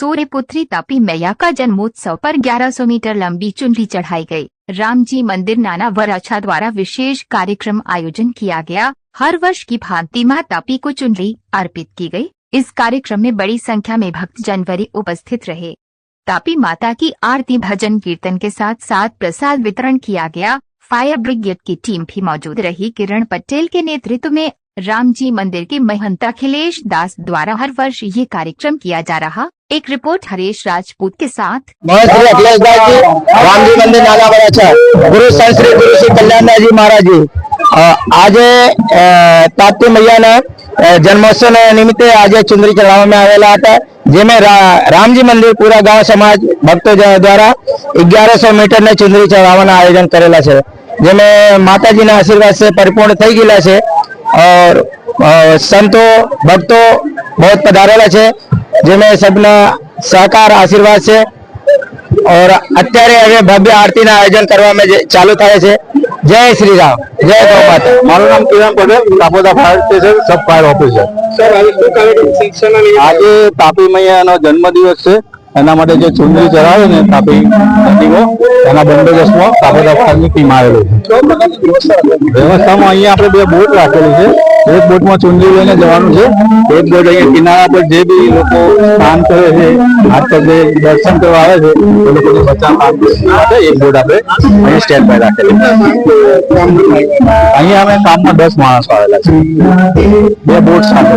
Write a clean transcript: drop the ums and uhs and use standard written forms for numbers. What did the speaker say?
सूर्यपुत्री तापी मैया का जन्मोत्सव पर 1100 मीटर लंबी चुनरी चढ़ाई गई। रामजी मंदिर नाना वराछा द्वारा विशेष कार्यक्रम आयोजन किया गया। हर वर्ष की भांति मां तापी को चुनरी अर्पित की गई। इस कार्यक्रम में बड़ी संख्या में भक्त जनवरी उपस्थित रहे। तापी माता की आरती भजन कीर्तन के साथ साथ प्रसाद वितरण किया गया। फायर ब्रिगेड की टीम भी मौजूद रही। किरण पटेल के नेतृत्व में रामजी मंदिर के महंत अखिलेश दास द्वारा हर वर्ष ये कार्यक्रम किया जा रहा। एक रिपोर्ट हरीश राजपूत के साथ। श्री अखिलेश दास जी, रामजी मंदिर नाला वराछा, गुरु संत श्री गुरु श्री कल्याणदास जी महाराज जी आज ताप्ती मैया जन्मोत्सव निमित्ते आज चुंदरी चढ़ावવામાં આવેલા હતા, જેમાં રામજી મંદિર પૂરા ગાંવ સમાજ ભક્તો દ્વારા 1100 મીટર ને ચુંદરી ચઢાવવાનું આયોજન કરેલા છે, જેમાં માતાજીના આશીર્વાદ से परिपूर्ण થઈ ગયેલા છે और संतो भक्तों बहुत पधारेला છે, જેમાં सबना सहकार आशीर्वाद છે और અત્યારે હવે ભવ્ય આરતીના આયોજન કરવામાં ચાલુ થાય છે। जय श्री राम, जय गौ माता। मारू नाम किरण पटेल, तापोदा फायर स्टेशन सब फायर ऑफिसर। सर आज तापी मैयाનો જન્મદિવસ છે, એના માટે જે ચુંદરી ચઢાવે ને તાપી નદીઓ એના બંદોબસ્તમાં તાપોદા ફાયરની ટીમ આવેલી છે। વ્યવસ્થામાં અહીંયા આપણે બે બોટ રાખેલી છે, એક બોટમાં ચુંદરી લઈને જવાનું છે, એક બોટ અહીંયા કિનારા પર જે બી લોકો સ્નાન કરે છે, હાથ પગે દર્શન કરવા આવે છે એ લોકોને બચાવ માટે એક બોટ આપણે અહીંયા સ્ટેન્ડ બાય રાખેલી છે। અહીંયા અમે કામમાં 10 માણસો આવેલા છે, બે બોટ સાથે।